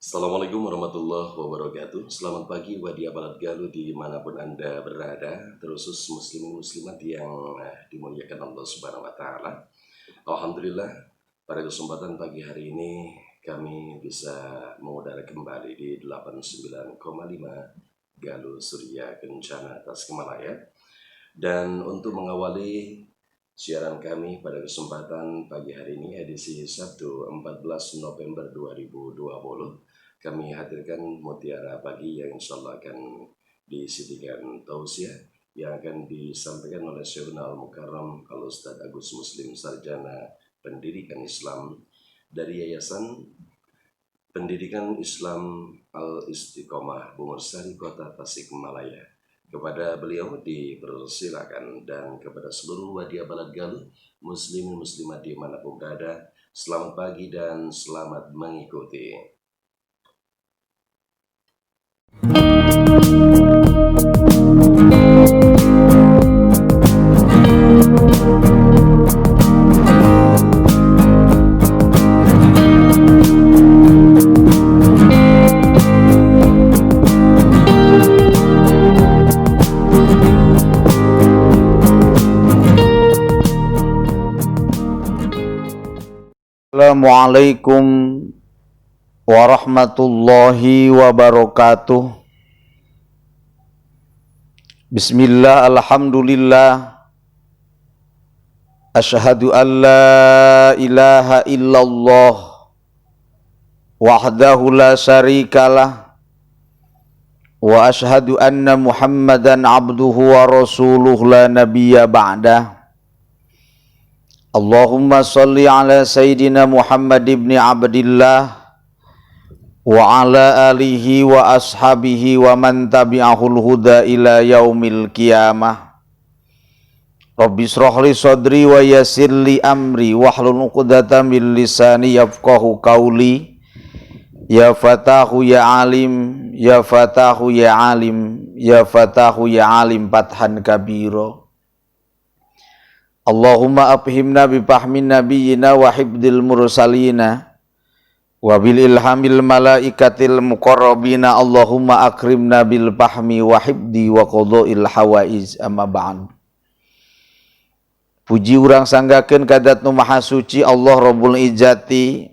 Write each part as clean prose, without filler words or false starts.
Assalamualaikum warahmatullahi wabarakatuh. Selamat pagi wadi abalat galuh dimanapun Anda berada, terkhusus muslimin muslimat yang dimuliakan Allah Subhanahu wa Ta'ala. Alhamdulillah, pada kesempatan pagi hari ini kami bisa mengudara kembali di 89,5 Galuh Surya Kencana Tasikmalaya. Dan untuk mengawali siaran kami pada kesempatan pagi hari ini, edisi Sabtu 14 November 2020, kami hadirkan Mutiara Pagi yang insya Allah akan disediakan tausiah yang akan disampaikan oleh Syekhuna Al-Mukarram Al-Ustadz Agus Muslim Sarjana Pendidikan Islam dari Yayasan Pendidikan Islam Al-Istiqomah Bungursari Kota Tasikmalaya. Kepada beliau dipersilakan, dan kepada seluruh wadi abalat galuh muslimin muslimat dimanapun berada, selamat pagi dan selamat mengikuti. Assalamualaikum warahmatullahi wabarakatuh. Bismillah, alhamdulillah, asyhadu an la ilaha illallah wahdahu la syarikalah, wa asyhadu anna Muhammadan abduhu wa rasuluh la nabiyya ba'dah. Allahumma salli ala Sayyidina Muhammad ibn Abdillah wa ala alihi wa ashabihi wa man tabi'ahul huda ila yaumil qiyamah. Rabbi shrah li sadri wa yassir li amri wahlul 'uqdatam min lisani yafqahu qawli. Ya Fatahu ya Alim, ya Fatahu ya Alim, ya Fatahu ya Alim fathan kabira. Allahumma afhimna bifahmin nabiyyina wa hibdil mursalina wa bil ilhamil malaikatil muqarrabina. Allahumma akrimna bil fahmi wa hibdi wa qada'il hawaiz, amma ba'd. Puji urang sanggakeun kadat nu maha suci Allah Rabbul Izzati,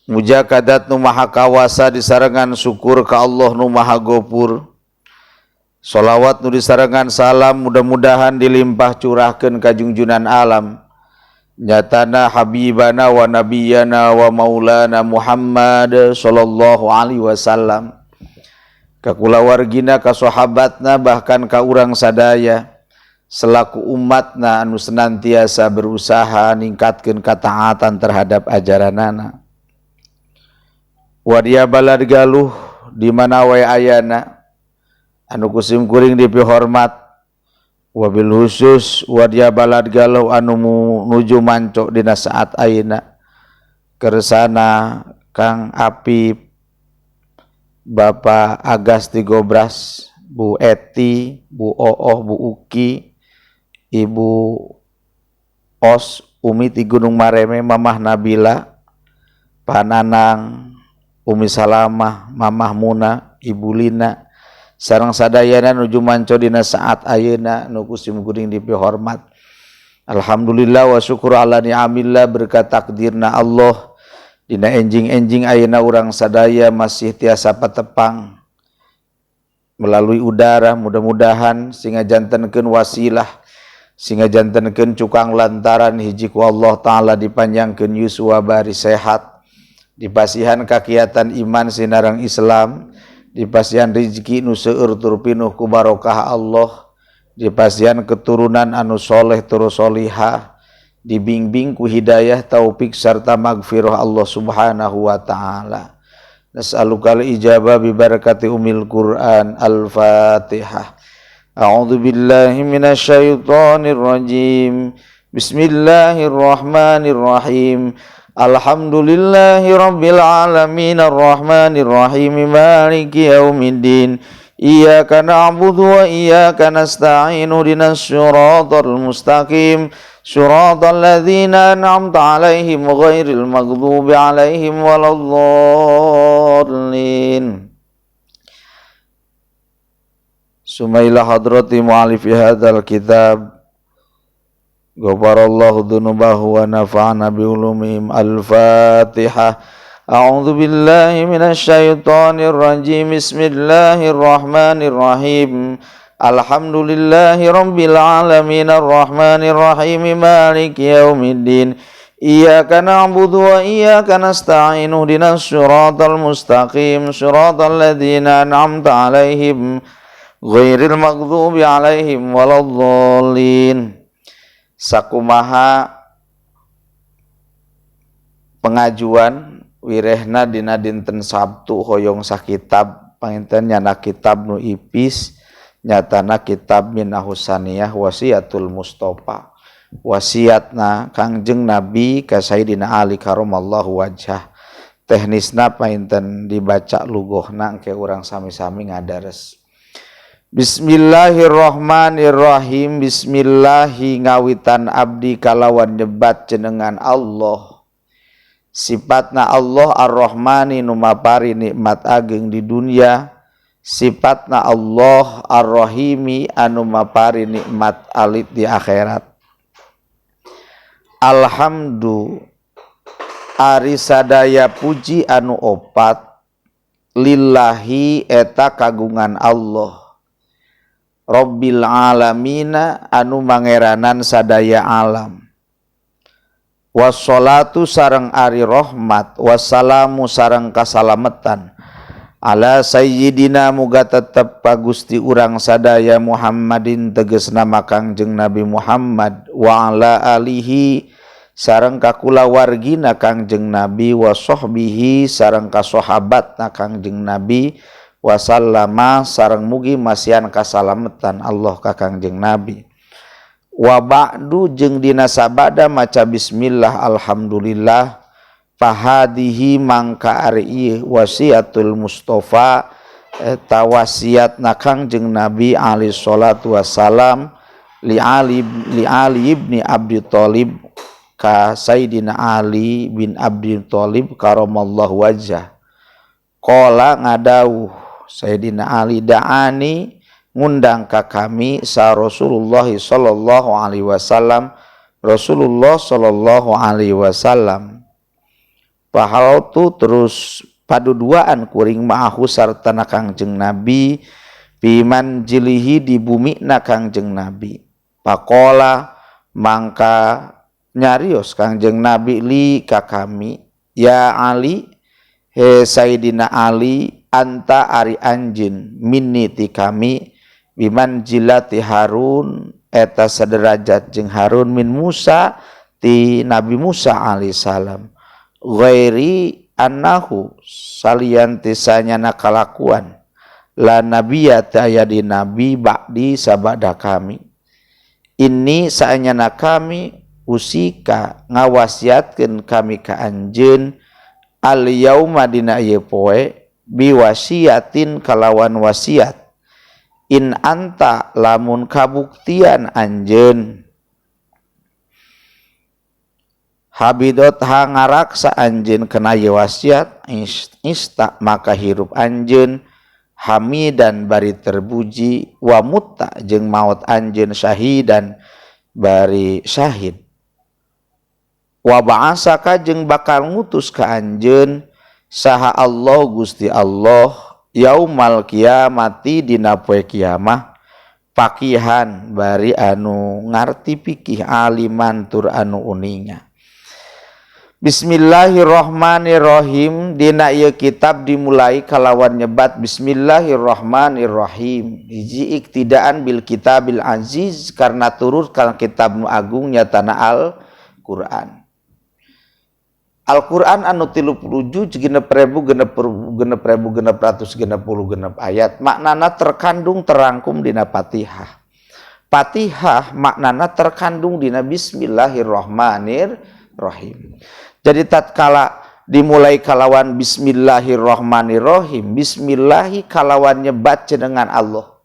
muja kadat nu maha kawasa disarengan syukur ka Allah nu maha gopur. Salawat nu disarengan salam mudah-mudahan dilimpah curahkeun ka junjunan alam, nyatana habibana wa nabiyana wa maulana Muhammad sallallahu alaihi wasallam, ka kulawargina, ka sahabatna, bahkan ka urang sadaya selaku umatna anu senantiasa berusaha ningkatkeun kataatan terhadap ajaranana. Wadia balad galuh di mana wae ayana, anu kusim kuring dipihormat, wabil khusus wadia balad galuh anu nuju manco dina saat ayeuna, kersana Kang Apip, Bapak Agas ti Gobras, Bu Eti, Bu Ooh, Bu Uki, Ibu Os, Umi ti Gunung Mareme, Mamah Nabila, Pak Nanang, Umi Salamah, Mamah Muna, Ibu Lina, sareng sadayana nuju manco dina saat ayeuna nu kusim kuring dipihormat. Alhamdulillah wa syukur ala ni'amillah, berkat takdirna Allah dina enjing-enjing ayeuna urang sadaya masih tiasa patepang melalui udara. Mudah-mudahan singa jantenkeun wasilah, singa jantenkeun cukang lantaran hiji ku Allah Ta'ala dipanjangkeun yuswa bari sehat, dipasihan kakiatan iman sinareng Islam, dipasihan rizki nu seueur tur pinuh ku barokah Allah, dipasihan keturunan anu soleh tur solihah, dibimbing ku hidayah taufik serta magfirah Allah Subhanahu wa Ta'ala. Nas'alukal ijabah bi barakati umil Qur'an. Al-Fatihah. A'udzu billahi minasyaitonir rajim. Bismillahirrahmanirrahim. Alhamdulillahi rabbil alamin arrahmanir rahim maliki yaumiddin. iyyaka na'budu wa iyyaka nasta'in ihdinas siratal mustaqim siratal ladzina an'amta 'alaihim ghairil maghdubi 'alaihim waladdallin. Sumaila hadrati mu'alifi hadzal kitab ghafarallahu dzunubahu wa nafa'ana bi ulumihim. Al-Fatihah. A'udzu billahi minasy syaithanir rajim. Bismillahirrahmanirrahim. Alhamdulillahi rabbil alamin arrahmanir rahim maliki yaumiddin. Iyyaka na'budu wa iyyaka nasta'in ihdinas siratal mustaqim siratal ladzina an'amta 'alaihim ghairil maghdubi 'alaihim waladdallin. Sakumaha pengajuan wirehna dina dinten Sabtu hoyong sakitab panginten nyana kitab nu ipis nyatana kitab Minahus Saniyah Wasiatul Mustofa, wasiatna Kangjeng Nabi ka Sayyidina Ali karamallahu wajhah. Teknisna panginten dibaca lugohna engke urang sami-sami ngadares. Bismillahirrahmanirrahim. Bismillahi ngawitan abdi kalawan nyebat jenengan Allah. Sifatna Allah Ar-Rahmani nu mapari nikmat ageng di dunia. Sifatna Allah Ar-Rahimi anu mapari nikmat alit di akhirat. Alhamdu ari sadaya puji anu opat lillahi eta kagungan Allah. Rabbil alamina anu mangeranan sadaya alam. Wassalatu sareng ari rahmat, wassalamu sareng kasalametan. Ala sayyidina muga tetep ka Gusti urang sadaya Muhammadin tegesna Kangjeng Nabi Muhammad wa ala alihi sareng ka kulawargina Kangjeng Nabi wa sahbihi sareng ka sahabatna Kangjeng Nabi wasallama sareng mugi masian kasalametan Allah ka Kangjeng Nabi. Wa ba'du jeung dina sabada maca bismillah alhamdulillah fahadihi mangka ari ieu wasiatul Mustofa eta wasiatna Kangjeng Nabi alaihi salatu wassalam li Ali ibni Abi Thalib ka Sayyidina Ali bin Abi Thalib karamallahu wajhah. Qala ngadawuh Sayyidina Ali da'ani ngundang ka kami sa Rasulullah sallallahu alaihi wasallam. Rasulullah sallallahu alaihi wasallam pahaltu terus paduduaan kuring ma'ahu sartana Kangjeng Nabi biman jilihi di bumi na Kangjeng Nabi. Pakola mangka nyarios Kangjeng Nabi li ka kami ya Ali he Sayyidina Ali anta ari anjeun minni ti kami biman jilati Harun eta sederajat jeung Harun min Musa ti Nabi Musa alaihi salam. Ghairi annahu salian tisanyana kalakuan la nabiyya aya di nabi ba'di sabada kami. Ini saanyana kami usika ngawasiatkeun kami ka anjeun al yauma dina ieu poe biwasiatin kalawan wasiat in anta lamun kabuktian anjeun habidot hangaraksa anjeun kana ieu wasiat ista maka hirup anjeun hamidan bari terpuji wa mutta jeung maot anjeun syahidan bari syahid wa ba'asaka jeung bakal ngutus ka anjeun saha Allah Gusti Allah yaumal kiamati dina poe kiamah pakihan bari anu ngarti pikih aliman tur anu uninga. Bismillahirrahmanirrahim. Dina ieu kitab dimulai kalawan nyebat Bismillahirrahmanirrahim. Hiji iktidaan bil kitabil aziz karena turut kana kitab nu agung nyatana Al-Qur'an. Al-Qur'an anu 37 genep ayat maknana terkandung terangkum dina Fatihah. Fatihah maknana terkandung dina Bismillahirrahmanirrahim. Jadi tatkala dimulai kalawan bismillahirrahmanirrahim. Bismillahi kalawan nyebat jenengan Allah.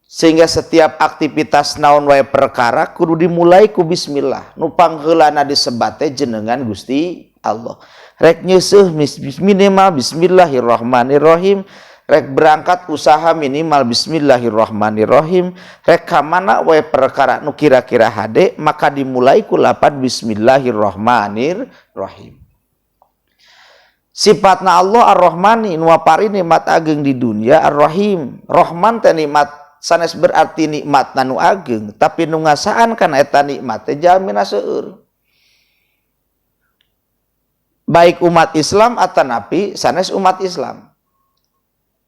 Sehingga setiap aktivitas naon wae perkara kudu dimulai ku bismillah. Nu pangheulana disebat teh jenengan Gusti Allah. Rek nyeuseum minimal bismillahirrahmanirrahim. Rek berangkat usaha minimal bismillahirrahmanirrahim. Rek ka mana wae perkara nu kira-kira hade maka dimulai ku lapan bismillahirrahmanirrahim. Sifatna Allah Ar-Rahmani nu pari nikmat ageng di dunia, Ar-Rahim. Rahman teh nikmat sanes berarti nikmat nu ageng, tapi nu ngasaan kana eta nikmat teh jalmina seueur. Baik umat Islam atanapi sanes umat Islam.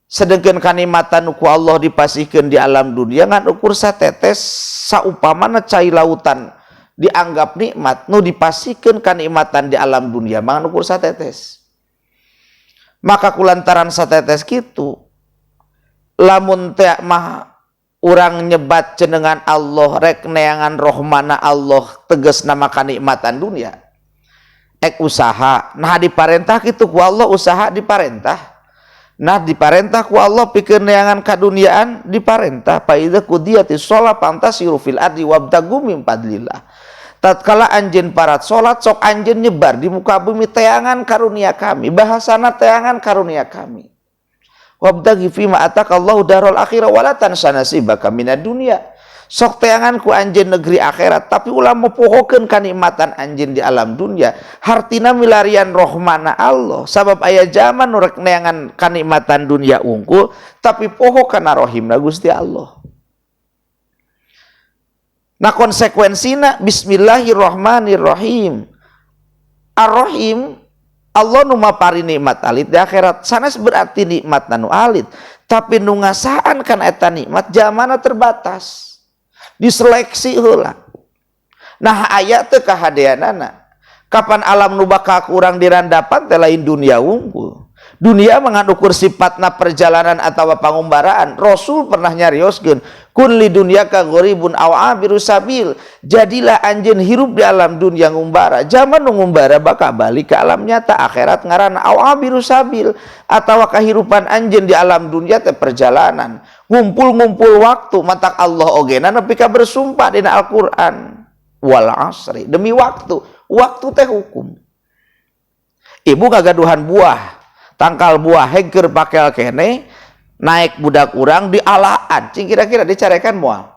Sedengkeun kanikmatan ku Allah dipasihkeun di alam dunia ngan ukur satetes saupamana cai lautan dianggap nikmat nu dipasihkeun kanikmatan di alam dunia mah ukur satetes. Maka kulantaran satetes kitu lamun teh mah urang nyebat jenengan Allah rek neangan rohmana Allah tegas nama kanikmatan dunia ek usaha nah diparentah kitu ku Allah usaha diparentah nah diparentah ku Allah pikeun neangan kaduniaan diparentah fa idza qudiyatis shalah fantasiru fil ardi wabtagu min fadlillah. Tatkala anjeun parat salat sok anjeun nyebar di muka bumi teangan karunia kami, bahasana teangan karunia kami. Wabtaghi fima atakallahu darul akhirah wala tansa nasibaka minad dunya. Sok teangan ku anjeun negeri akhirat tapi ulah pohokeun kanikmatan anjeun di alam dunia. Hartina milarian rohmana Allah. Sabab aya zaman nu rek neangan kanikmatan dunia unggul tapi poho kana rohimna Gusti Allah. Nah konsekuensina bismillahirrahmanirrahim. Ar-Rahim Allah nu mapari nikmat alit di akhirat sanes berarti nikmat nu alit tapi nu ngasaan kan eta nikmat jamana terbatas diseleksi heula. Nah aya teu kahadeanana kapan alam nu bakal kurang dirandapan teh lain dunia unggul. Dunia mengadukur sifatna perjalanan atau pangumbaraan. Rasul pernah nyarioskeun kun li dunyaka gharibun aw abiru sabil. Jadilah anjeun hirup di alam dunia ngumbara. Zaman nu ngumbara bakal balik ke alam nyata akhirat ngaranna aw abiru sabil atawa kahirupan anjeun di alam dunia teh perjalanan. Ngumpul-ngumpul waktu matak Allah ogena nepi ka bersumpah dina Al-Qur'an. Wal asri demi waktu. Waktu teh hukum. Ibu gagaduhan buah. Tangkal buah hengker pakel kene naik budak urang dialaan cing kira-kira dicarekan moal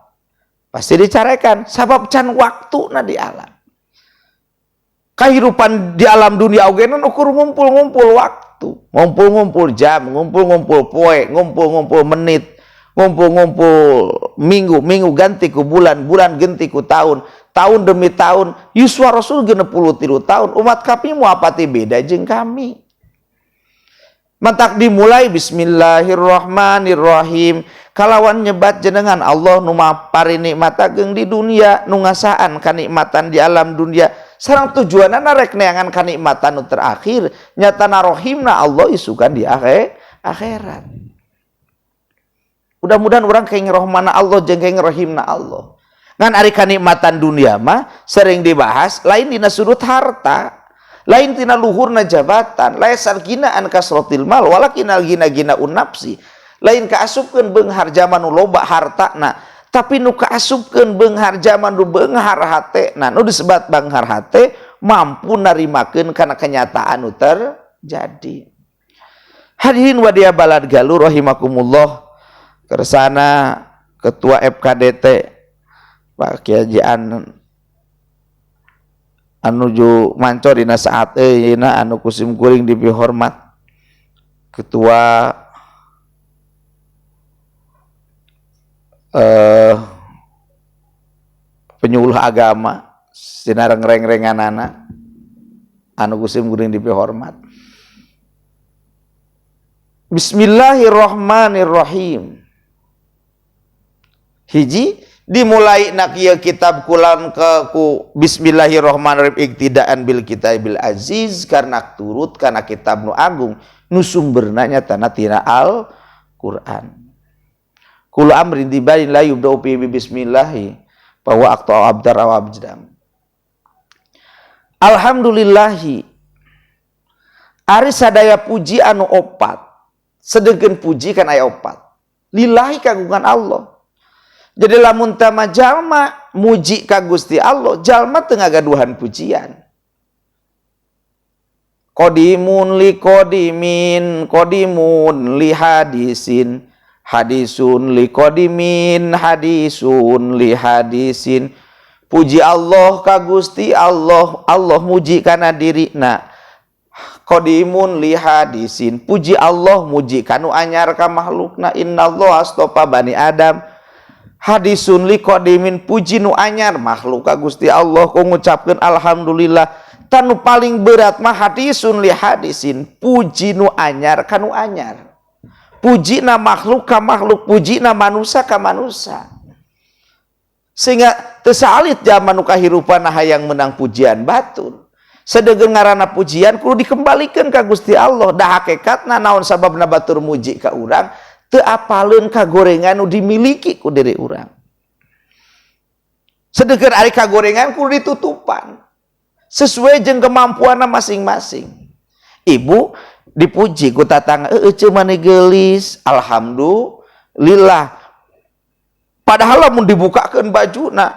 pasti dicarekan sabab can waktu na dialan kehidupan di alam dunia ogenan ukur ngumpul-ngumpul waktu ngumpul-ngumpul jam ngumpul-ngumpul poe ngumpul-ngumpul menit ngumpul-ngumpul minggu ganti ku bulan ganti ku tahun demi tahun yuswa Rasul 63 tahun umat kami mau apa ti beda jeung kami. Mantak dimulai bismillahirrahmanirrahim kalawan nyebat jenengan Allah nu mapari nikmat ageng di dunia nu ngasaan kanikmatan di alam dunia sareng tujuanna rek neangan kanikmatan nu terakhir nyatana rohimna Allah isukan di akhirat. Mudah-mudahan urang kenging rohmana Allah jeung kenging rohimna Allah. Ngan ari kanikmatan dunia mah sering dibahas lain dina sudut harta. Lain tina luhurna jabatan, lain sarginaan kasrotil mal, walakinal gina-gina unapsi. Lain kaasupkeun beunghar zaman nu loba hartana, tapi nu kaasupkeun beunghar zaman nu beunghar hatena, nu disebat beunghar hate mampu narimakeun kana kenyataan nu terjadi. Hadirin wadia balad galuh rahimakumullah. Kersana Ketua FKDT Pak Kiai anuju manco dina saat eyeuna anu kusim kuring dipihormat ketua penyuluh agama sinareng reng-renganana anu kusim kuring dipihormat. Bismillahirrahmanirrahim. Hiji dimulai nak ieu kitab kulan ku bismillahirrahmanirrahim iktidaan bil kitabil aziz karena turut kana kitab nu agung nu sumberna nyatana tina Al-Qur'an. Kullu amrin dibalin la yubda'u bi bismillahi fa huwa aqta abdar wa abjadam. Alhamdulillahi Ari sadaya puji anu opat, sedengkeun puji kan aya opat. Lillahi kagungan Allah. Jadi lamun tama jalma muji ka Gusti Allah, jalma teu ngagaduhan pujian. Qodimun li qodimin, qodimun li hadisin, hadisun li qodimin, hadisun li hadisin. Puji Allah ka Gusti Allah, Allah muji kana dirina. Qodimun li hadisin, puji Allah muji kanu anyar ka makhlukna. Innallaha astofa bani Adam. Hadisun li qodimin, puji nu anyar makhluk ka Gusti Allah. Ku ngucapkeun alhamdulillah. Tanu paling berat mah hadisun li hadisin, puji nu anyar kanu anyar. Puji na makhluk ka makhluk, puji na manusia ka manusia. Sehingga tesalit zaman nu kahirupana hayang menang pujian batur. Sedengkeun ngaranna pujian kudu dikembalikan ka Gusti Allah. Da hakikatna naon sababna batur muji ka urang, teu apaleun kagorengan nu dimiliki ku diri urang. Sedengkeun ari kagorengan kudu ditutupan sesuai jeung kemampuanna masing-masing. Ibu dipuji ku tatangga, "Eueuh mane geulis, alhamdulillah." Padahal lamun dibukakeun bajuna,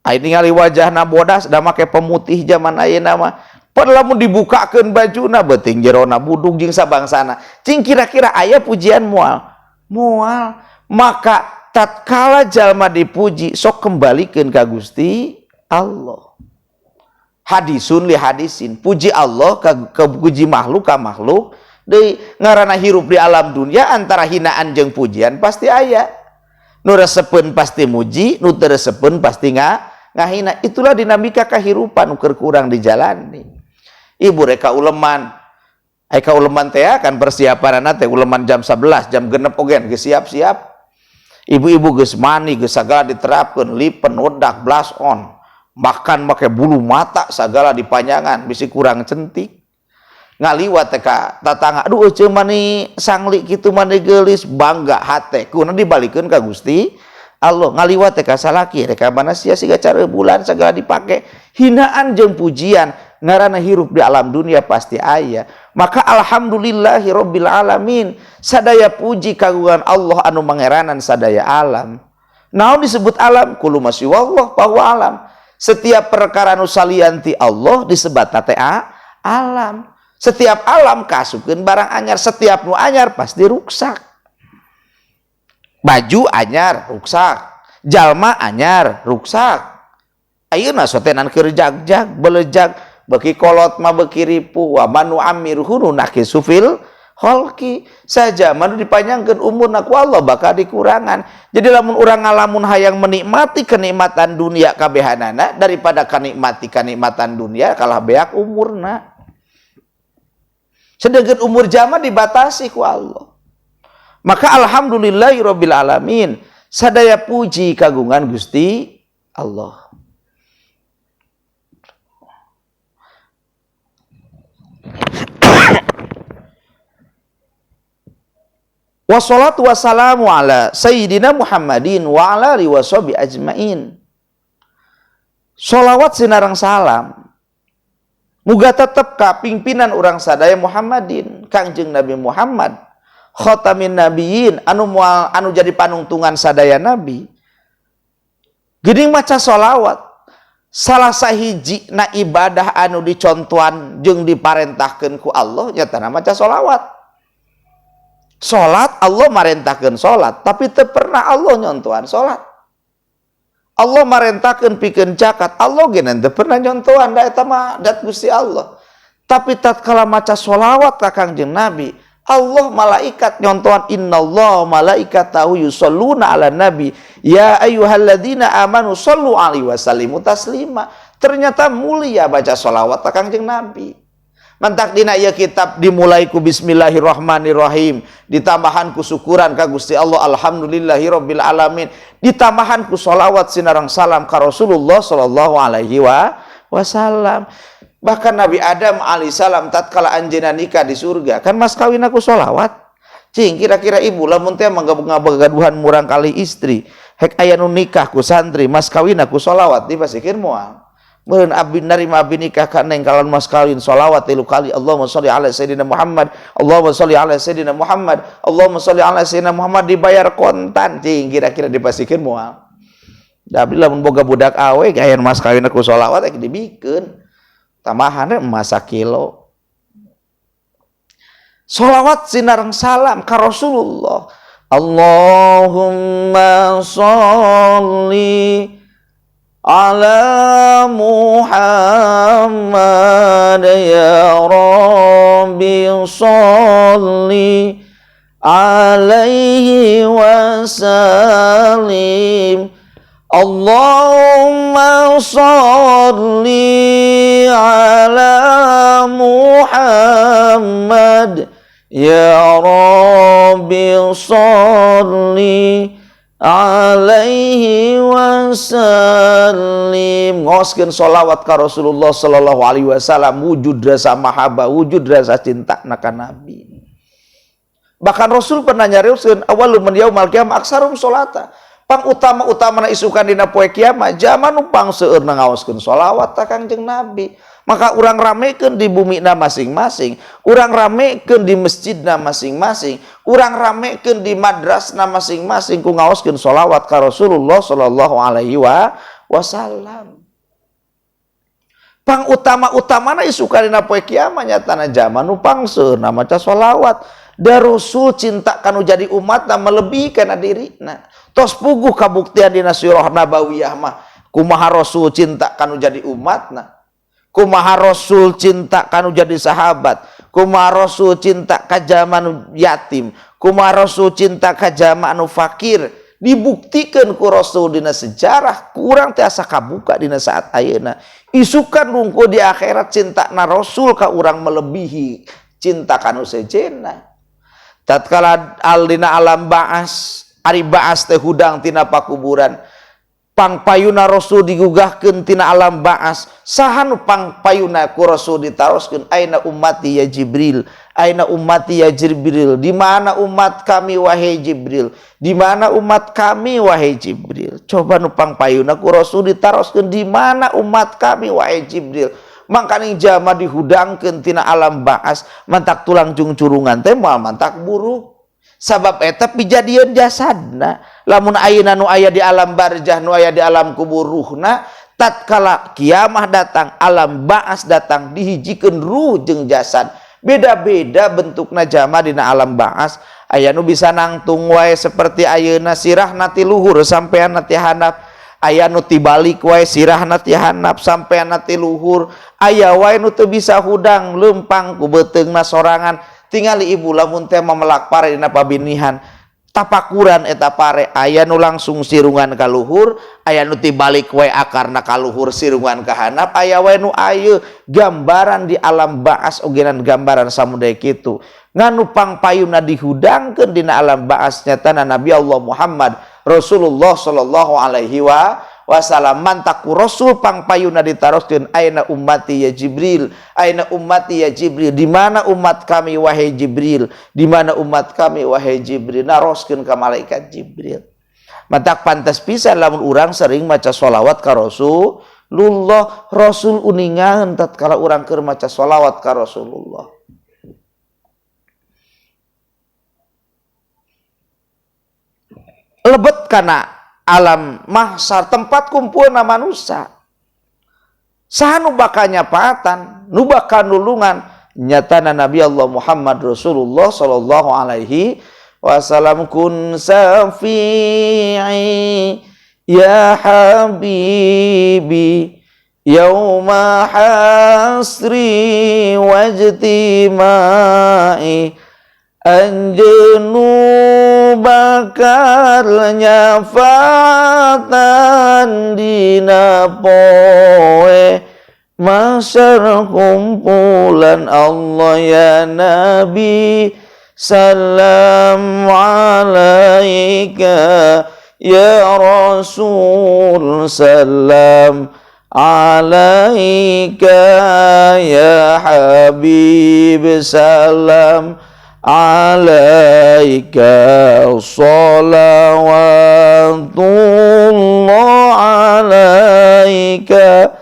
ai ningali wajahna bodas da make pemutih zaman ayeuna mah. Padahal lamun dibukakeun bajuna beuting jerona budug jeung sabangsana. Cing kira-kira aya pujian moal? Moal. Maka tatkala jalma dipuji sok kembalikeun ka Gusti Allah. Hadisun li hadisin, puji Allah ke puji makhluk ka makhluk. Deui ngaranna hirup di alam dunia antara hinaan jeung pujian pasti aya. Nu resepeun pasti muji, nu teu resepeun pasti ngahina. Itulah dinamika kahirupan nu keur kurang dijalani. Ibu reka uleman. Ka uleman teh kan persiapanana teh uleman jam 11, jam genep ogen geus siap-siap. Ibu-ibu geus mani, geus sagala diterapkeun, lipen, wedak, blush on. Bahkan make bulu mata sagala dipanjangan bisi kurang cantik. Ngaliwat teh ka tatangga, "Aduh eueuh mani sangli kitu mani geulis," bangga hate kuna dibalikeun ka Gusti Allah. Ngaliwat teh ka salaki rek mana sia siga cara bulan sagala dipake. Hinaan jeung pujian ngaranna hirup di alam dunia pasti aya. Maka alhamdulillahi rabbil alamin, sadaya puji kagungan Allah anu mangeranan sadaya alam. Naon disebut alam? Kullu ma siwallah fahuwa alam. Setiap perkara nu salianti Allah disebutna teh alam. Setiap alam kasukeun barang anyar, setiap nu anyar pasti ruksak. Baju anyar ruksak, jalma anyar ruksak. Ayeuna sotenan keur jagjag, belejag, beuki kolot mah beuki ripuh, wa manu amirhu nakisu fil khalqi. Saja manu dipanjangkeun umurna ku Allah bakal dikurangan. Jadi lamun urang ngalamun hayang menikmati kenikmatan dunia kabehanana daripada kenikmatan dunia kalah beak umurna. Sedangkan umur jama dibatasi ku Allah. Maka alhamdulillahirabbil alamin, sadaya puji kagungan Gusti Allah. Wassalatu wassalamu ala sayyidina Muhammadin wa ala alihi washabi ajmain. Sholawat sinarang salam muga tetep ka pimpinan urang sadaya Muhammadin, Kangjeng Nabi Muhammad, khatamin nabiyyin, anu jadi panungtungan sadaya nabi. Geuning maca sholawat salah sahiji na ibadah anu dicontohan jeung diparentahkeun ku Allah nyatana maca sholawat. Salat Allah marentahkeun salat, tapi teu pernah Allah nyontohan salat. Allah marentahkeun pikeun zakat, Allah ge teu pernah nyontohan da eta mah dat Gusti Allah. Tapi tatkala maca sholawat ka Kangjeng Nabi, Allah malaikat nyontohan, innallaha malaikatahu yusholluna 'alan nabi ya ayyuhalladzina amanu shollu 'alaihi wasallimu taslima. Ternyata mulia baca sholawat ka Kangjeng Nabi. Mantak dina ieu kitab dimulai ku bismillahirrahmanirrahim, ditambahan ku syukuran ka Gusti Allah alhamdulillahirabbil alamin, ditambahan ku sholawat sinarang salam ka Rasulullah sallallahu alaihi wasallam. Bahkan Nabi Adam alaihissalam tatkala anjeunna nikah di surga kan mas kawin aku sholawat. Cing kira-kira ibu lamun teh ngagaduhan murang kali istri, hek aya nu nikah ku santri mas kawin aku sholawat dipasikeun moal. Meureun abdi narima abdi nikah ka neng kalan mas kawin sholawat 3 kali Allahumma sholli ala sayyidina Muhammad Allahumma sholli ala sayyidina Muhammad Allahumma sholli ala sayyidina Muhammad dibayar kontan cing kira-kira dipasikeun moal. Da abdi lamun boga budak awe aya mas kawin aku sholawat ek dibikeun tambahan emas sakilo. Sholawat sinareng salam ka Rasulullah. Allahumma sholli ala Muhammad ya Rabbi sholli alaihi wasallim Allahumma sholli ala Muhammad ya Rabbi sholli alaihi wasallim. Ngoskeun sholawat ka Rasulullah sallallahu alaihi wasallam wujud rasa mahabbah, wujud rasa cinta ka Nabi. Bahkan Rasul pernah nyarioskeun awalul man yaumal qiyamah aksarum sholata. Pang utama-utamana isukan dina poe kiamat zaman nu pangseurna ngaoskeun sholawat ka Kangjeng Nabi. Maka urang ramekeun di bumina masing-masing, urang ramekeun di masjidna masing-masing, urang ramekeun di madrasna masing-masing ku ngaoskeun sholawat ka Rasulullah sallallahu alaihi wasallam. Pang utama-utamana isukan dina poe kiamat nyatana zaman nu pangseurna maca sholawat. Da Rasul cinta kanu jadi umatna melebihi kana dirina. Tos puguh kabuktian dina sirah nabawiyah mah kumaha Rasul cinta kanu jadi umatna. Kumaha Rasul cinta kanu jadi sahabat, kumaha Rasul cinta ka jalma yatim, kumaha Rasul cinta ka jalma anu fakir, dibuktikan ku Rasul dina sejarah kurang tiasa kabuka dina saat ayeuna. Isukan rungku di akhirat cinta na Rasul ka urang melebihi cinta kanu sejenna. Tatkala al dina alam ba'as, ari ba'as teh hudang tina pakuburan. Pangpayuna Rasul digugahkeun tina alam ba'as. Saha nu pangpayuna ku Rasul ditaroskeun aina ummati ya Jibril, aina ummati ya Jibril, di mana umat kami wahai Jibril, di mana umat kami wahai Jibril. Coba nu pangpayuna ku Rasul ditaroskeun di mana umat kami wahai Jibril. Mangkaning jama dihudangkeun tina alam ba'as mantak tulang cungcurungan teh moal mantak buruk. Sabab eta pijadieun jasadna. Lamun ayeuna nu aya di alam barzah, nu aya di alam kubur ruhna, tatkala kiamah datang, alam ba'as datang, dihijikeun ruh jeung jasad. Beda-beda bentukna jama dina alam ba'as. Aya nu bisa nangtung wae seperti ayeuna sirahna ti luhur sampean ti handap. Aya nu tibalik wae sirahna ti handap sampean ti luhur. Aya wae nu teu bisa hudang leumpang ku beuteungna sorangan. Tingali ibu lamun teh mamelak pare dina pabinihan tapakuran eta pare aya nu langsung sirungan ka luhur, aya nu tibalik wae akarna ka luhur sirungan ka handap, aya wae nu ayeuna gambaran di alam ba'as ogenan gambaran samudaya kitu. Nganu pangpayuna dihudangkeun dina alam ba'as nyatana Nabi Allah Muhammad Rasulullah sallallahu alaihi wasallam. Mantaku Rasul pangpayuna ditaroskeun aina ummati ya Jibril, aina ummati ya Jibril, di mana umat kami wahai Jibril, di mana umat kami wahai Jibril. Naroskeun ka malaikat Jibril. Mantak pantas pisan lamun urang sering maca sholawat ka Rasulullah. Rasul uningahan tatkala urang keur maca sholawat ka Rasulullah. Lebet kana alam mahsyar tempat kumpulna manusia. Saha nu bakal nyapatan, nu bakal nulungan nyatana Nabi Allah Muhammad Rasulullah sallallahu alaihi wasallam. Kun safi'i ya habibi yauma hasri wajtimai anjenu bakarnya fatan dina poe masyar kumpulan Allah ya Nabi salam alaika ya Rasul salam alaika ya Habib salam alaika salawatullah alaika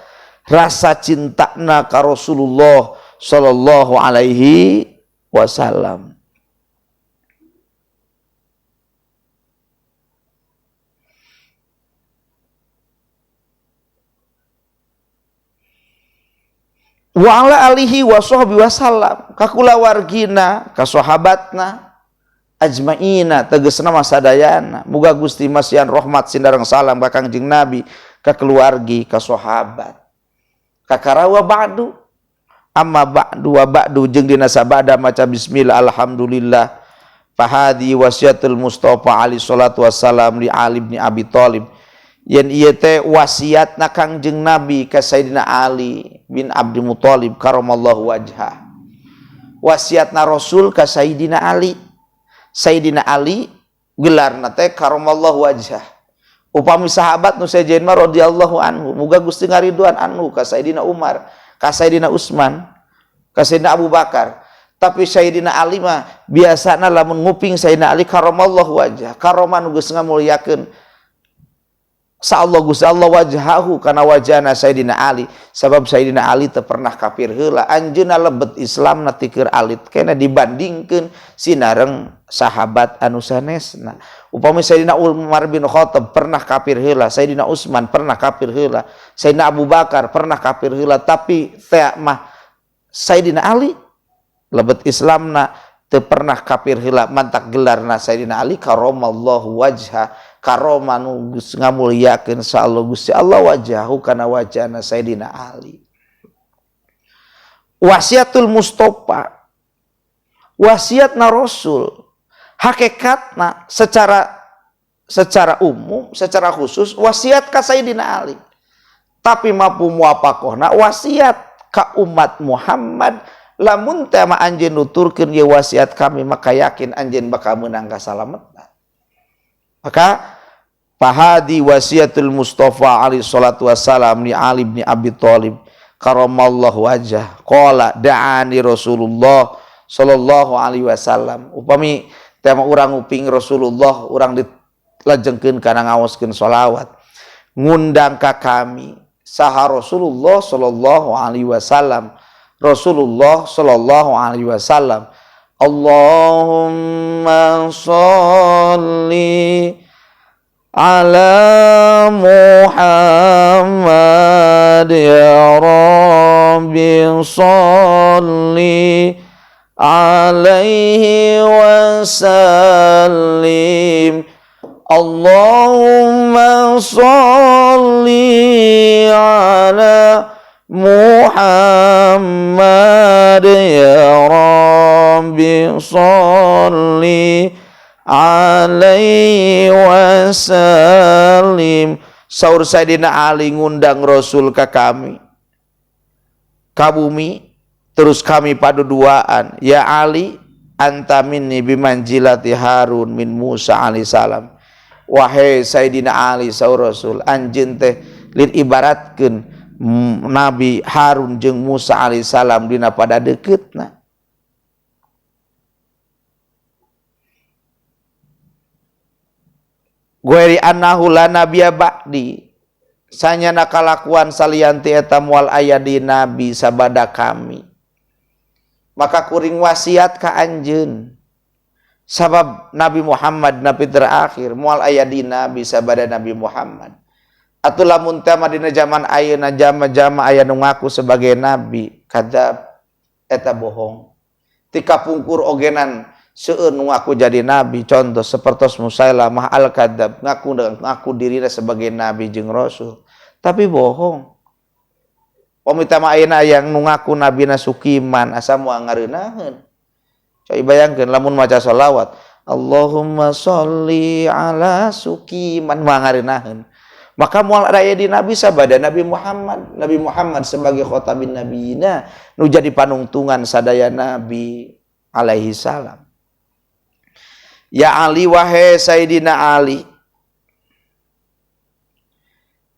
rasa cintana ka Rasulullah sallallahu alaihi wasallam. Wa ala alihi wa sahbihi wasallam, ka kulawargina, ka sahabatna ajmaina, tegesna masadayana. Muga Gusti masihan rahmat sindareng salam ka Kangjeng Nabi, ka keluargi, ka sahabat. Kakarawa ba'du, amma ba'du wa ba'du, jeung dina sabada maca bismillah alhamdulillah. Fahadi wasiatul Mustafa alaihi salatu wassalam li Ali bin Abi Thalib. Yen ieu teh wasiatna Kangjeng Nabi ka Sayyidina Ali bin Abdul Muthalib karamallahu wajhah. Wasiatna Rasul ka Sayyidina Ali. Sayyidina Ali gelarna teh karamallahu wajhah. Upami sahabat nu sejen mah radhiyallahu anhu, muga Gusti ngaridwan anhu ka Sayyidina Umar, ka Sayyidina Utsman, ka Sayyidina Abu Bakar. Tapi Sayyidina Ali mah biasana lamun nguping Sayyidina Ali karamallahu wajhah, karomah nu geus ngamulyakeun sa'allahu Gusti Allah wajhahu, kana wajhna Sayyidina Ali. Sabab Sayyidina Ali teu pernah kafir heula, anjeunna lebet Islamna ti keur alit kena dibandingkeun sinareng sahabat anu sanesna. Upami Sayyidina Umar bin Khattab pernah kafir heula, Sayyidina Utsman pernah kafir heula, Sayyidina Abu Bakar pernah kafir heula, tapi teh mah Sayyidina Ali lebet Islamna teu pernah kafir heula, mantak gelarna Sayyidina Ali karamallahu wajha, karomah nu ngamulyakeun sa'allahu Gusti Allah wajhahu, kana wajhna Sayyidina Ali. Wasiatul Mustafa, wasiatna Rasul, hakikatna secara umum, secara khusus wasiat ka Sayyidina Ali. Tapi mampu muapakohna wasiat ka umat Muhammad. Lamun teh mah anjeun nuturkeun ieu wasiat kami, maka yakin anjeun bakal meunang kasalametna. Maka fahadi wasiatul Mustafa alaihi salatu wassalam li Ali bin Abi Thalib karamallahu wajhah. Qala da'ani Rasulullah sallallahu alaihi wasallam. Upami teh mah urang nguping Rasulullah, urang dilajengkeun kana ngaoskeun sholawat, ngundang ka kami saha Rasulullah sallallahu alaihi wasallam. Rasulullah sallallahu alaihi wasallam, Allahumma sholli ala Muhammad ya Rabbi sholli alaihi wasallim. Allahumma sholli ala Muhammad ya Rabbi sholli alaihi wasallim. Saur Sayyidina Ali ngundang Rasul ka kami, ka bumi, terus kami paduduaan, ya Ali anta minni bimanjilati Harun min Musa alaihi salam. Wahai Sayyidina Ali, saur Rasul, anjeun teh lin ibaratkeun Nabi Harun jeung Musa alaihissalam dina pada deketna. Gueri annahu la nabiyya ba'di, sanyana kalakuan salianti eta moal aya di nabi sabada kami. Maka kuring wasiat ka anjeun, sabab Nabi Muhammad nabi terakhir moal aya di nabi sabada Nabi Muhammad. Atuh lamun teh mah dina zaman ayeuna jama-jama aya nu ngaku sebagai nabi, kadzab eta bohong. Ti kapungkur ogenan seueur nu ngaku jadi nabi, contoh sapertos Musailamah al-kadzab, ngaku dirina sebagai nabi jeung rasul, tapi bohong. Pamita mah ayeuna aya nu ngaku nabina Sukiman, asa moal ngareunaheun. Coy bayangkeun lamun maca shalawat, Allahumma sholli ala Sukiman, moal ngareunaheun. Maka moal aya di nabi sabada Nabi Muhammad. Nabi Muhammad sebagai khotamin nabiyina nu jadi panungtungan sadaya nabi alaihi salam. Ya Ali, wahai Sayyidina Ali,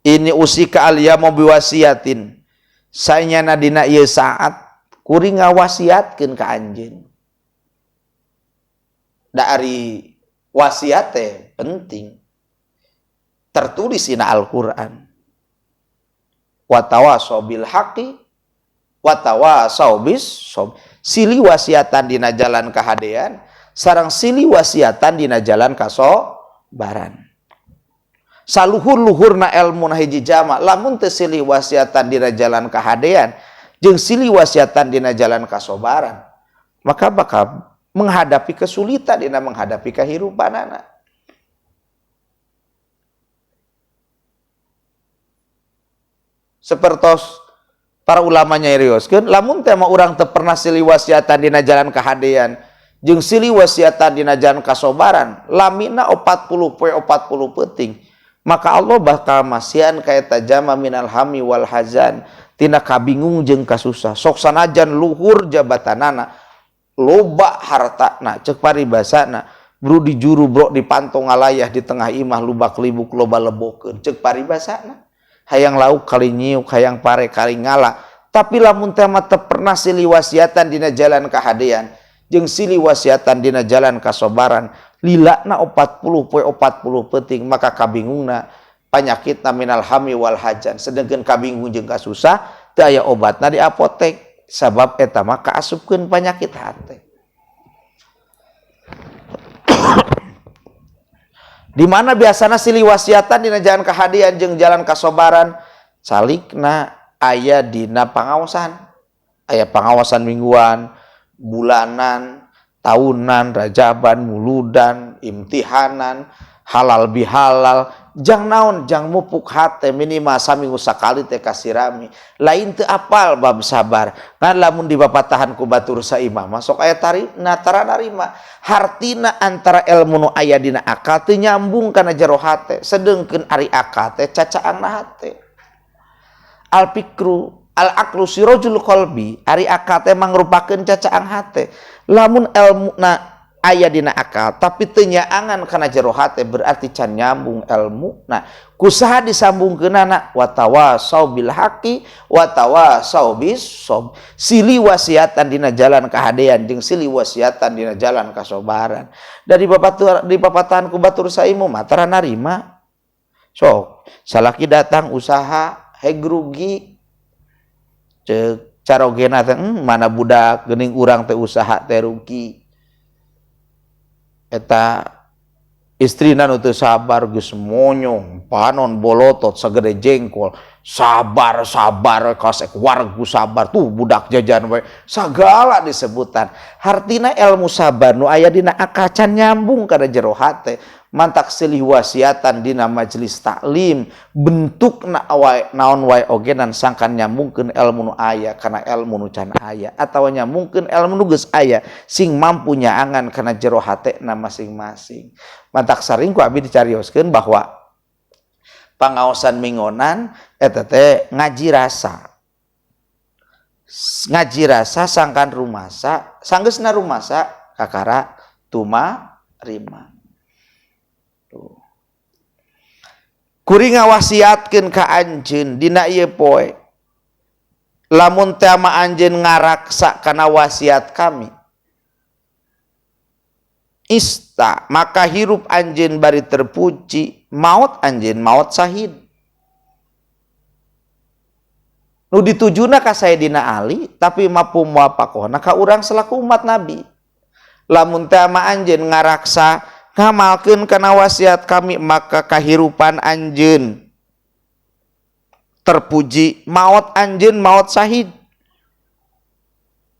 ini usika alia mau biwasiatin, sayana dina ieu saat kuring ngawasiatkeun ka anjeun. Da ari wasiat teh penting, tertulis dina Al-Quran. wa tawasau bil haqqi wa tawasau bis sabr. Sili wasiatan dina jalan kahadean sareng sili wasiatan dina jalan kasobaran. Saluhur-luhurna ilmu na hiji jama lamun teu silih wasiatan dina jalan kahadean jeung silih wasiatan dina jalan kasobaran, maka bakal menghadapi kesulitan dina menghadapi kehidupanana. Sepertos para ulamanya nyarioskeun, lamun teh mah urang teu pernah silih wasiatan dina jalan kahadean jeung silih wasiatan dina jalan kasobaran, lamina 40 poe 40 peuting, maka Allah bakal masihan ka eta jama minal hami wal hazan, tina kabingung jeung kasusah. Sok sanajan luhur jabatanana, loba hartana, ceuk paribasana, bro di juru bro di pantong ngalayah di tengah imah lubak libuk loba lebokeun, ceuk paribasana. Hayang lauk kali nyiuk, hayang pare kali ngala. Tapi lamun teh mah teu pernah silih wasiatan dina jalan kahadean jeung silih wasiatan dina jalan kasobaran, lilana 40 poe 40 peuting, maka kabingungna panyakitna minal hami wal hajan. Sedengkeun kabingung jeung kasusah teu aya obatna di apotek, sabab eta mah kaasupkeun panyakit hate. Di mana biasana silih wasiatan dina jalan kahadean jeung jalan kasobaran, salikna aya dina pangaosan. Aya pangaosan mingguan, bulanan, tahunan, rajaban, muludan, imtihanan, halal bihalal, jang naon, jang mupuk hate minimal saminggu sakali teh kasirami. Lain teu apal bab sabar. Ngan lamun dibapatahan ku batur saimah masuk aya tarina tara narima. Hartina antara ilmu nu aya dina akal teu nyambung kana jero hate, sedengkeun ari akal teh cacaangna hate. Al fikru al aqlu sirajul qalbi, ari akal teh mangrupakeun cacaang hate. Lamun ilmuna aya dina akal tapi teu nyaangan kana jero hate, berarti can nyambung ilmu. Nah, kusaha disambungkeunana? Wa tawasau bil haqqi wa tawasau bis sabr. Silih wasiatan dina jalan kahadean jeung silih wasiatan dina jalan kasobaran. Dari papatahan ku batur saimu mah tara narima. Sok salaki datang usaha hegrugi ceuk carogena teh mana budak geuning urang teh usaha teh rugi. Eta istrina nu teu sabar geus monyong, panon bolotot sagede jengkol, sabar kasek wargu sabar tuh budak jajan we sagala disebutan. Hartina ilmu sabar nu aya dina akal can nyambung kana jero hate, mantak silih wasiatan dina majelis taklim, bentukna naon wae ogenan sangkan nyambungkeun ilmu nu aya kana ilmu nu can aya, atawa nyambungkeun ilmu nu geus aya sing mampu nyaangan kana jero hatena masing-masing. Mantak saring ku abi dicarioskeun bahwa pangaosan mingonan eta teh ngaji rasa. Ngaji rasa sangkan rumasa, sanggeusna rumasa kakara tuma rima. Kuring ngawasiatkeun ka anjeun dina ieu poe, lamun teh mah anjeun ngaraksa kana wasiat kami, ista maka hirup anjeun bari terpuji, maut anjeun maut syahid. Nu ditujuna ka Sayyidina Ali tapi mampu muapakohna ka urang selaku umat Nabi. Lamun teh mah anjeun ngaraksa ngamalkeun kana wasiat kami, maka kahirupan anjeun terpuji, maut anjeun maut syahid.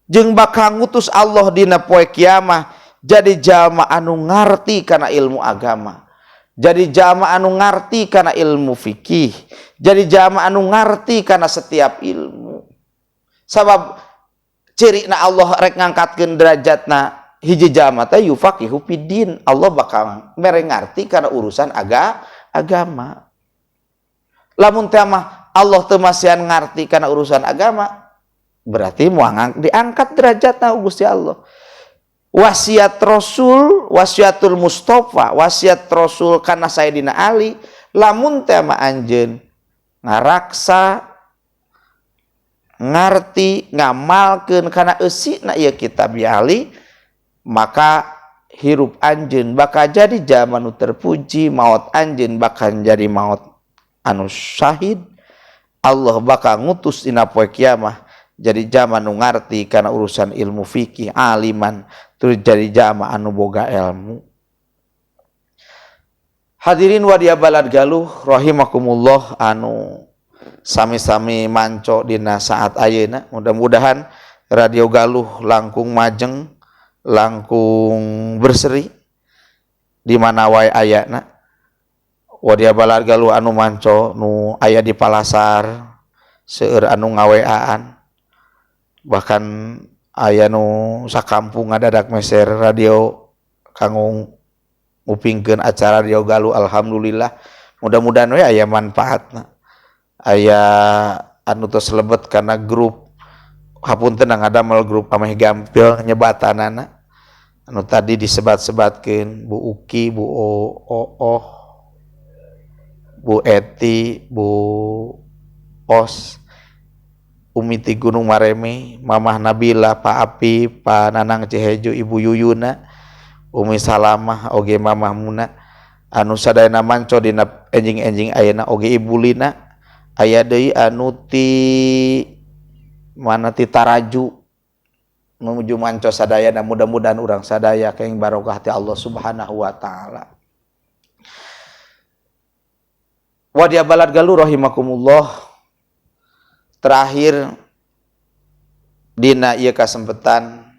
Jeung bakal ngutus Allah dina poe kiamah jadi jalma anu ngarti kana ilmu agama, jadi jalma anu ngarti kana ilmu fikih, jadi jalma anu ngarti kana setiap ilmu. Sabab cirina Allah rek ngangkatkeun derajatna hiji jalma teh yufaqihu fiddin, Allah bakal mere ngarti kana urusan agama. Lamun teh mah Allah teu masihan ngarti kana urusan agama, berarti moal diangkat derajatna Gusti Allah. Wasiat Rasul, wasiatul Mustafa, wasiat Rasul kana Sayyidina Ali, lamun teh mah anjeun ngaraksa ngarti ngamalkeun kana eusina ieu kitab Ali, maka hirup anjeun bakal jadi jalma nu terpuji, maut anjeun bakal jadi maut anu syahid, Allah bakal ngutus dina poe kiamah jadi jama nu ngarti kana urusan ilmu fikih aliman terus jadi jama anu boga ilmu. Hadirin wa dia balad galuh rahimakumullah anu sami-sami manco dina saat ayeuna, mudah-mudahan radio galuh langkung majeng langkung berseri di mana wae ayana. Wadia balad galuh anu manco nu aya di palasar seueur anu ngaweaan, bahkan aya nu sakampung ngadadak meser radio kanggo ngupingkeun acara radio galuh. Alhamdulillah, mudah-mudahan we aya manfaatna, aya anu tos lebet kana grup hapunten ngadamel grup ameh gampil nyebatanana anu tadi disebat-sebatkeun Bu Uki, Bu Oh, Bu Eti, Bu Os, Umi ti Gunung Maremi, Mamah Nabila, Pak Api, Pak Nanang Cihejo, Ibu Yuyuna, Umi Salamah, oge Mamah Muna, anu sadayana manco dina enjing-enjing ayeuna oge Ibu Lina, aya deui anu ti mana ti Taraju menuju manco sadayana, mudah-mudahan urang sadaya kaeng barokah ti Allah Subhanahu wa taala. Wadia balad galuh rahimakumullah, terakhir dina ieu kasempetan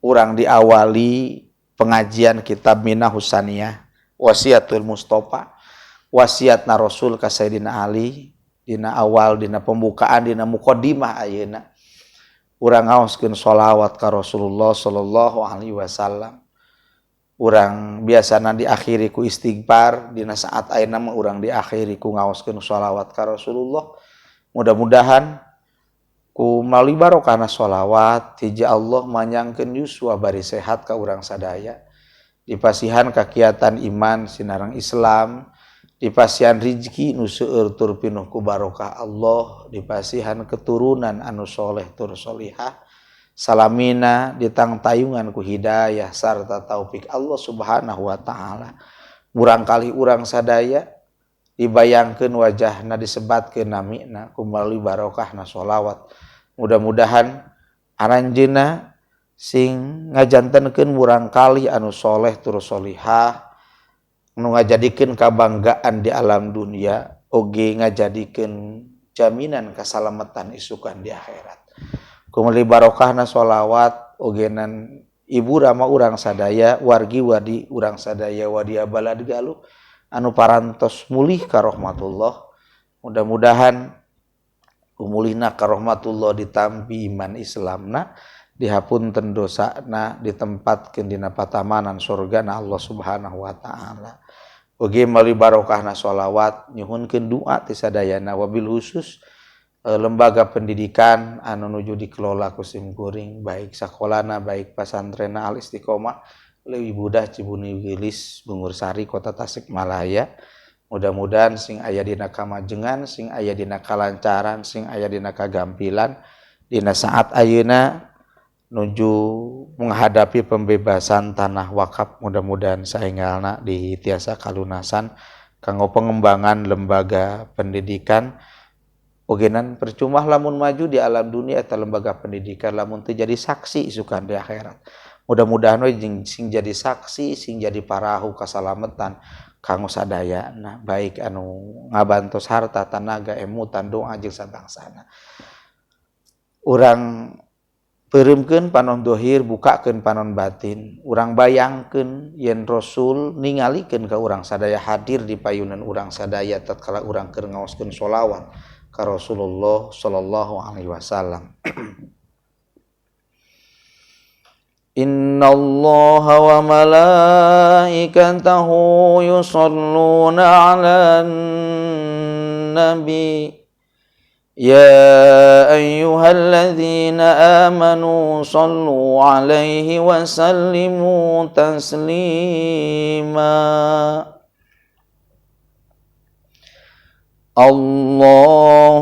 urang diawali pengajian kitab Minah Husaniyah Wasiatul Mustofa, wasiatna Rasul ka Sayyidina Ali. Dina awal dina pembukaan dina muqaddimah ayeuna urang ngaoskeun sholawat ka Rasulullah sallallahu alaihi wasallam. Urang biasana diakhiri ku istighfar, dina saat ayeuna mah urang diakhiri ku ngaoskeun sholawat ka Rasulullah. Mudah-mudahan ku melalui barokahna sholawat hiji Allah manyangkeun yuswa bari sehat ka urang sadaya, dipasihan kakiatan iman sinareng Islam, dipasihan rizki nu seueur tur pinuh ku barokah Allah, dipasihan keturunan anu soleh tur solihah, salamina ditang tayungan ku hidayah sarta taufik Allah Subhanahu wa taala. Murangkali urang sadaya dibayangkeun wajahna, disebatkeun namina ku melalui barokahna sholawat. Mudah-mudahan aranjeunna sing ngajantenkeun murangkali anu soleh tur solihah, nu ngajadikeun kabanggaan di alam dunia, oge ngajadikeun jaminan kasalamatan isukan di akhirat. Kumeli barokahna sholawat ogenan ibu rama urang sadaya, wargi wadi urang sadaya wadia balad galuh anu parantos mulih ka rahmatullah. Mudah-mudahan umulihna ka rahmatullah ditampi iman Islamna, dihapunten dosana, ditempatkeun dina patamanan surgana Allah Subhanahu wa taala. Oge meuli barokahna sholawat nyuhunkeun doa ti sadayana, wabil khusus lembaga pendidikan anu nuju dikelola ku simkuring, baik sakolana baik pasantrenna Al Istiqomah leuwih budah Cibuni Wilis Bungur Sari Kota Tasikmalaya. Mudah-mudahan sing aya dina kamajengan, sing aya dina kalancaran, sing aya dina kagampilan dina saat ayeuna nuju menghadapi pembebasan tanah wakaf. Mudah-mudahan saenggalna ditiasa kalunasan kanggo pengembangan lembaga pendidikan. Ogenan percuma lamun maju di alam dunia atau lembaga pendidikan lamun teu jadi saksi isukan di akhirat. Mudah-mudahan we sing jadi saksi, sing jadi parahu kasalamatan kanggo sadayana, baik anu ngabantos harta, tanaga, emutan, doa jeung sabangsana. Urang peureumkeun panon dohir, bukakeun panon batin. Urang bayangkeun yen Rasul ningalikeun ka urang sadaya hadir di payunan urang sadaya tatkala urang keur ngaoskeun sholawat ka Rasulullah sallallahu alaihi wasallam. Innallaha wa malaikatahu yusholluna 'alan nabi ya ayyuhalladzina amanu shallu 'alaihi wa sallimu taslima. Allahumma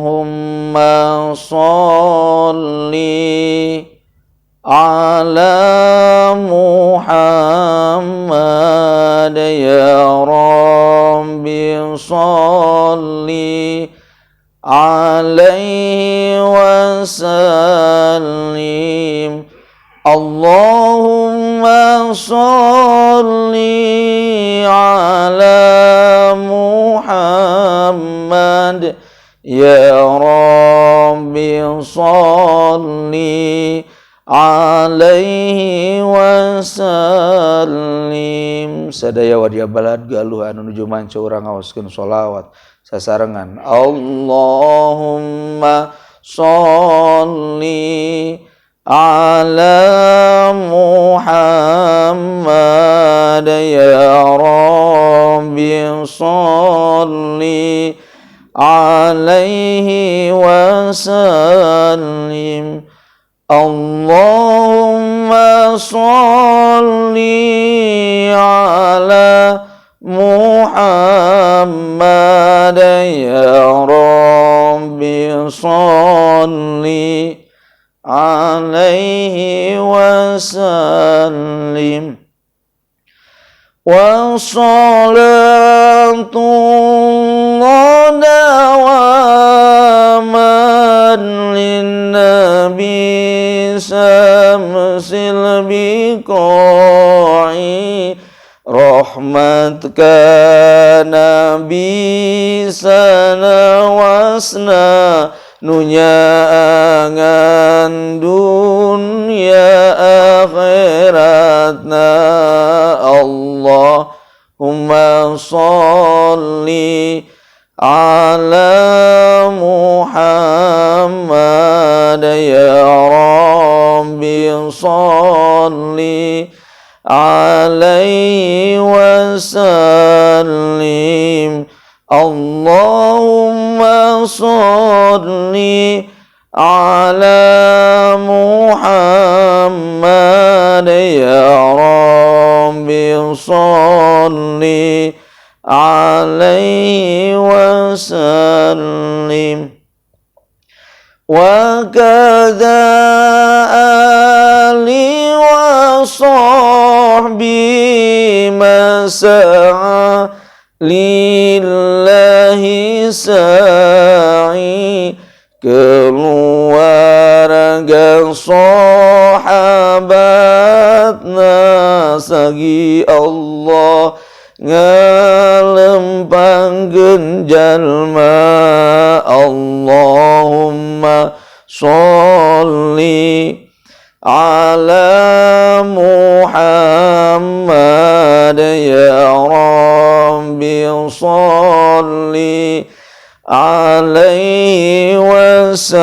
sholli ala Muhammad ya Rabbi sholli عليه وسلم. اللهم صل على محمد يا ربي صل alaihi wasallim. Sadaya wadia balad galuh anu nuju manca urang ngaoskeun sholawat sasarengan. Allahumma sholli ala Muhammad ya Rabbi sholli alaihi wasallim. Allahumma sholli ala Muhammad ya Rabbi sholli alaihi wasallim. Wa salatullah dawaman linnabi samsil biqa'i rahmatka nabi sana wasna nunya angan dunya akhiratna. Allahumma sholli ala Muhammad ya Rabbi sholli alaihi wasallim. Allahumma sholli ala Muhammad ya Rabbi sholli alaihi wasallim. Wa kadza ali wa sahbi masa'a lillahi sa'i. Keluarga sahabatna sagi Allah ngalempangkeun jalma. Allahumma sholli ala Muhammad ya Rabbi sholli alaihi wasallim.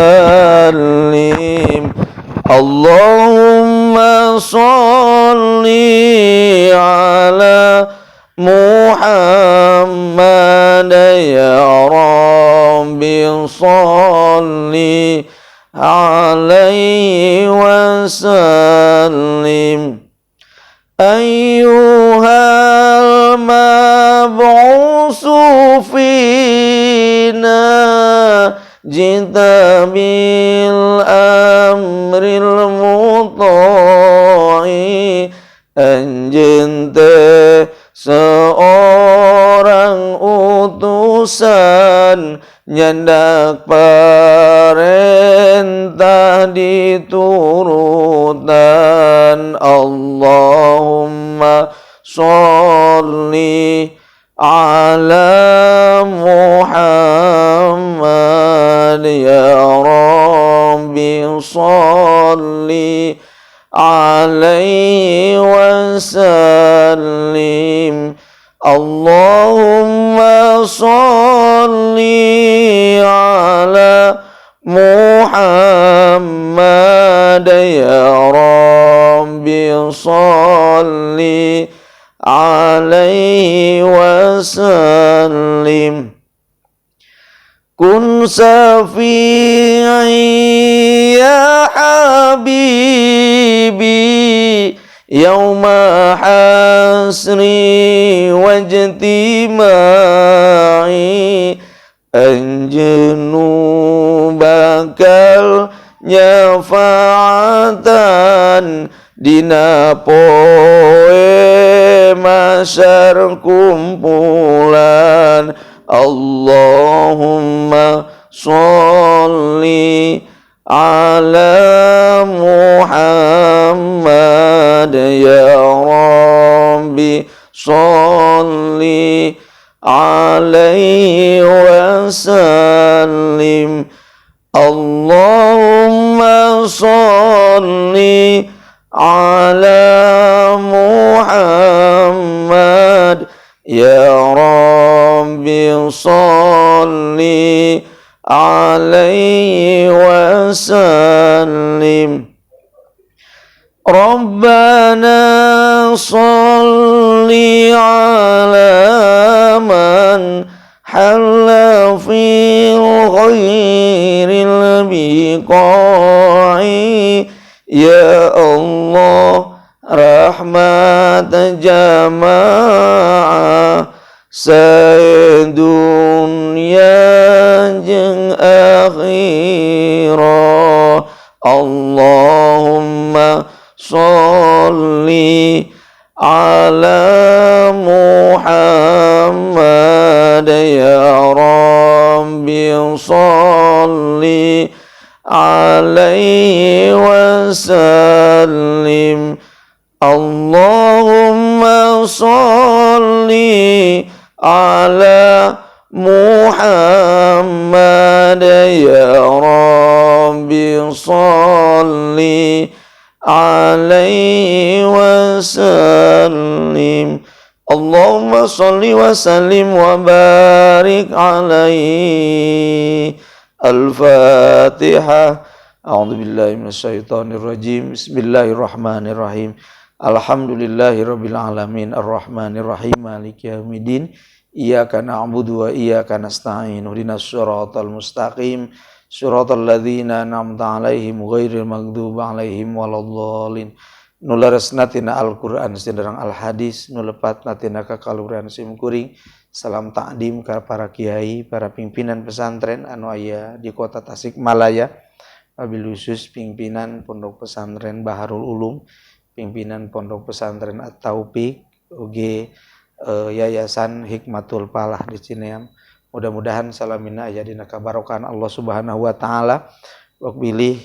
Allahumma sholli ala Muhammad ya Rabbi sholli alaihi wasallim. Ayyuhal mab'usu fina jita bil amril muta'i. Anjeun teh seorang utusan nyandak perintah diturutan. Allahumma sholli ala Muhammad ya Rabbi sholli alaihi wasallim. Allahumma sholli ala Muhammad ya Rabbi sholli alaihi wasallim. Kun syafi'i ya habibi yauma hasri wajtima'i. Anjeunu bakal nyafaatan dina poe masyar kumpulan. Allahumma sholli ala Muhammad ya Rabbi sholli alaihi wasallim Allahumma sholli ala Muhammad ya Rabbi sholli alaihi wasallim Rabbana sholli ala man halla fil ghairil biqa'i ya Allah rahmat jamaah sedunia jeung akhirah Allahumma sholli ala Muhammad ya Rabbi sholli alaihi wasallim Allahumma sholli ala Muhammad ya Rabbi sholli alaihi wasallim Allahumma sholli wa sallim wa barik alaihi Al-Fatihah A'udzu billahi minasyaitonir rajim Bismillahirrahmanirrahim Alhamdulillahirabbil alamin arrahmanir rahim maliki yaumiddin Iyyaka na'budu wa iyyaka nasta'in ihdinas siratal mustaqim siratal ladzina an'amta 'alaihim ghairil maghdubi 'alaihim waladdallin nularesna tina Al-Qur'an siderang al-hadis nulepatna tina kakaluhuran sim kuring salam takdim ka para kiai para pimpinan pesantren anu aya di kota Tasikmalaya wabil khusus pimpinan Pondok Pesantren Baharul Ulum pimpinan Pondok Pesantren At-Taufiq oge Yayasan Hikmatul Falah di Cineam. Mudah-mudahan salamina aya dina kabarokan Allah Subhanahu wa taala. Wak bilih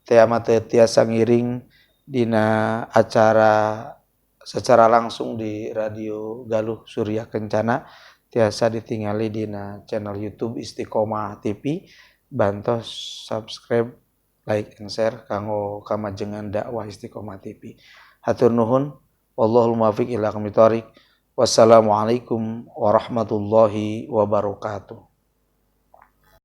teh mah tiasa ngiring dina acara secara langsung di Radio Galuh Surya Kencana tiasa ditingali dina channel YouTube Istiqomah TV. Bantos subscribe, like and share kanggo kamajengan dakwah Istiqomah TV. Hatur nuhun. Wallahul muwaffiq ila aqwamit thoriq. Wassalamualaikum warahmatullahi wabarakatuh.